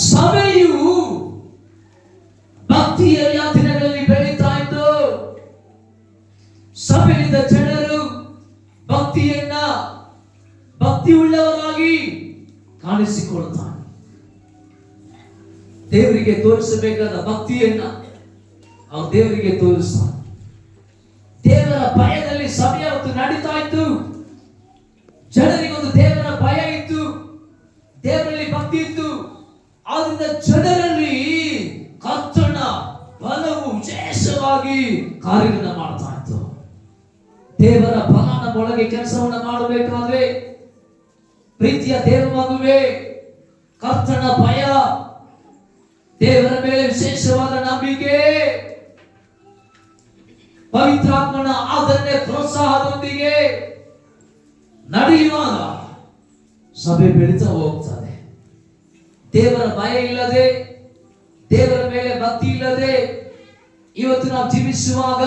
ಸಭೆಯು ಭಕ್ತಿಯ ದಿನಗಳಲ್ಲಿ ಬೆಳೀತಾ ಇತ್ತು. ಸಭೆಯಿಂದ ಜನರು ಭಕ್ತಿ ಉಳ್ಳವರಾಗಿ ಕಾಣಿಸಿಕೊಳ್ತಾರೆ. ದೇವರಿಗೆ ತೋರಿಸಬೇಕಾದ ಭಕ್ತಿಯನ್ನ ಅವರು ದೇವರಿಗೆ ತೋರಿಸ್ತಾರೆ. ದೇವರ ಭಯದಲ್ಲಿ ಸಭೆ ಹೊತ್ತು ನಡೀತಾ ಇತ್ತು. ಜನರಿಗೊಂದು ದೇವರ ಭಯ ಇತ್ತು, ದೇವರಲ್ಲಿ ಭಕ್ತಿ ಇತ್ತು. ಆದ್ರಿಂದ ಜನರಲ್ಲಿ ಕರ್ತನ ಬಲವು ವಿಶೇಷವಾಗಿ ಕಾರ್ಯಗಳನ್ನ ಮಾಡ್ತಾ ಇತ್ತು. ದೇವರ ಬಲ ನಮ್ಮೊಳಗೆ ಕೆಲಸವನ್ನ ಮಾಡಬೇಕಾದ್ರೆ ಪ್ರೀತಿಯ ದೇವ ಮಗುವೆ, ಕರ್ತನ ಭಯ, ದೇವರ ಮೇಲೆ ವಿಶೇಷವಾದ ನಂಬಿಕೆ, ಪವಿತ್ರಾತ್ಮನ ಆದರಣೆ ಪ್ರೋತ್ಸಾಹದೊಂದಿಗೆ ನಡೆಯುವಾಗ ಸಭೆ ಬೆಳೀತಾ ಹೋಗ್ತದೆ. ದೇವರ ಭಯ ಇಲ್ಲದೆ, ದೇವರ ಮೇಲೆ ಭಕ್ತಿ ಇಲ್ಲದೆ ಇವತ್ತು ನಾವು ಜೀವಿಸುವಾಗ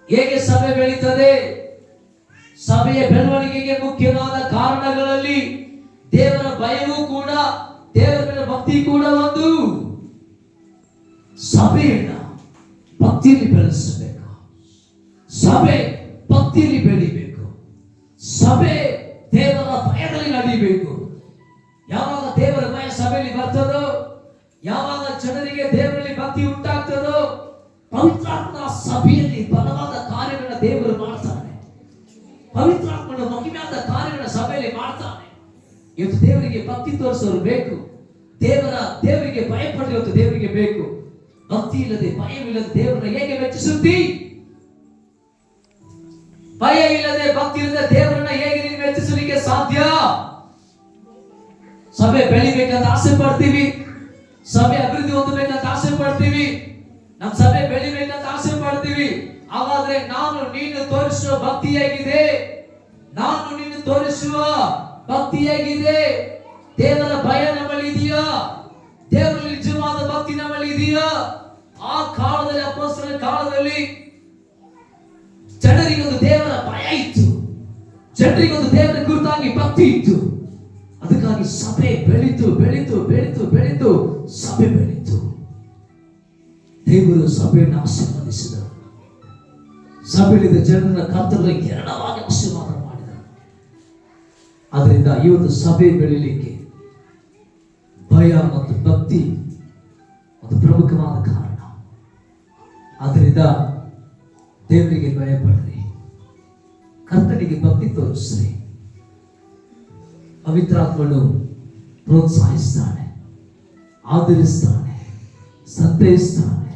ಹೇಗೆ ಸಭೆ ಬೆಳೀತದೆ? ಸಭೆಯ ಬೆಳವಣಿಗೆಗೆ ಮುಖ್ಯವಾದ ಕಾರಣಗಳಲ್ಲಿ ದೇವರ ಭಯವೂ ಕೂಡ, ದೇವರ ಮೇಲೆ ಭಕ್ತಿ ಕೂಡ ಒಂದು. ಸಭೆಯನ್ನ ಭಕ್ತಿಯಲ್ಲಿ ಬೆಳೆಸಬೇಕು. ಸಭೆ ಭಕ್ತಿಯಲ್ಲಿ ಬೆಳಿಬೇಕು. ಸಭೆ ದೇವರ ಭಯದಲ್ಲಿ ನಡೀಬೇಕು. ಯಾವಾಗ ದೇವರ ಭಯ ಸಭೆಯಲ್ಲಿ ಬರ್ತದೋ, ಯಾವಾಗ ಜನರಿಗೆ ದೇವರಲ್ಲಿ ಭಕ್ತಿ ಉಂಟಾಗ್ತದೋ, ಪವಿತ್ರಾತ್ಮ ಸಭೆಯಲ್ಲಿ ಬಲವಾದ ಕಾರ್ಯಗಳನ್ನ ದೇವರು ಮಾಡ್ತಾನೆ. ಪವಿತ್ರಾತ್ಮನ ಮಹಿಮೆಯಾದ ಕಾರ್ಯಗಳ ಸಭೆಯಲ್ಲಿ ಮಾಡ್ತಾನೆ. ಇವತ್ತು ದೇವರಿಗೆ ಭಕ್ತಿ ತೋರಿಸೋರು ಬೇಕು. ದೇವರಿಗೆ ಭಯ ಪಡೆದು ಇವತ್ತು ದೇವರಿಗೆ ಬೇಕು. ಭಕ್ತಿ ಇಲ್ಲದೆ, ಭಯವಿಲ್ಲದೆ ದೇವರನ್ನ ಹೇಗೆ ಮೆಚ್ಚಿಸುತ್ತಿ? ಭಯ ಇಲ್ಲದೆ, ಭಕ್ತಿ ಇಲ್ಲದೆ ದೇವರನ್ನ ಹೇಗೆ ನೀನು ಮೆಚ್ಚಿಸಲಿಕ್ಕೆ ಸಾಧ್ಯ? ಸಭೆ ಬೆಳಿಬೇಕಂತ ಆಸೆ ಪಡ್ತೀವಿ, ಸಭೆ ಅಭಿವೃದ್ಧಿ ಹೊಂದಬೇಕಂತ ಆಸೆ ಪಡ್ತೀವಿ, ನಮ್ಮ ಸಭೆ ಬೆಳಿಬೇಕಂತ ಆಸೆ ಪಡ್ತೀವಿ. ಹಾಗಾದ್ರೆ ನಾನು ನೀನು ತೋರಿಸುವ ಭಕ್ತಿ ಹೇಗಿದೆ? ನಾನು ನೀನು ತೋರಿಸುವ ಭಕ್ತಿ ಹೇಗಿದೆ? ದೇವರ ಭಯ ನಮ್ಮಲ್ಲಿ ಇದೆಯಾ? ದೇವರಲ್ಲಿ ನಿಜವಾದ ಭಕ್ತಿ ನಮ್ಮಲ್ಲಿ ಇದೆಯಾ? ಆ ಕಾಲದಲ್ಲಿ, ಅಪೊಸ್ತಲರ ಕಾಲದಲ್ಲಿ ಜನರಿಗೊಂದು ದೇವರ ಭಯ ಇತ್ತು, ಜನರಿಗೊಂದು ದೇವರ ಕುರಿತಾಗಿ ಭಕ್ತಿ ಇತ್ತು. ಅದಕ್ಕಾಗಿ ಸಭೆ ಬೆಳೀತು ಬೆಳೀತು ಬೆಳೀತು ಬೆಳೀತು ಸಭೆ ಬೆಳೀತು. ದೇವರು ಸಭೆಯನ್ನು ಆಶೀರ್ವದಿಸಿದರು. ಸಭೆಯಲ್ಲಿದ್ದ ಜನರನ್ನ ಕರ್ತನ ಹೇರಳವಾಗಿ ಆಶೀರ್ವಾದ ಮಾಡಿದರು. ಅದರಿಂದ ಇವತ್ತು ಸಭೆ ಬೆಳೀಲಿಕ್ಕೆ ಭಯ ಮತ್ತು ಭಕ್ತಿ ಒಂದು ಪ್ರಮುಖವಾದ ಕಾರಣ. ಆದ್ದರಿಂದ ದೇವರಿಗೆ ಭಯ ಪಡ್ರಿ, ಕರ್ತನಿಗೆ ಭಕ್ತಿ ತೋರಿಸ್ರಿ. ಪವಿತ್ರಾತ್ಮನು ಪ್ರೋತ್ಸಾಹಿಸ್ತಾನೆ, ಆದರಿಸ್ತಾನೆ, ಸಂತೈಸ್ತಾನೆ.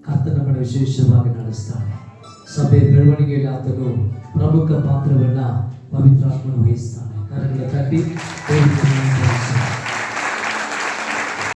ಕರ್ತನ ಮೇಲೆ ವಿಶೇಷವಾಗಿ ನಡೆಸ್ತಾನೆ. ಸಭೆ ಬೆಳವಣಿಗೆಯಲ್ಲಿ ಆತನು ಪ್ರಮುಖ ಪಾತ್ರವನ್ನ ಪವಿತ್ರಾತ್ಮನು ವಹಿಸ್ತಾನೆ. ಕರಗಳ ತಟ್ಟಿ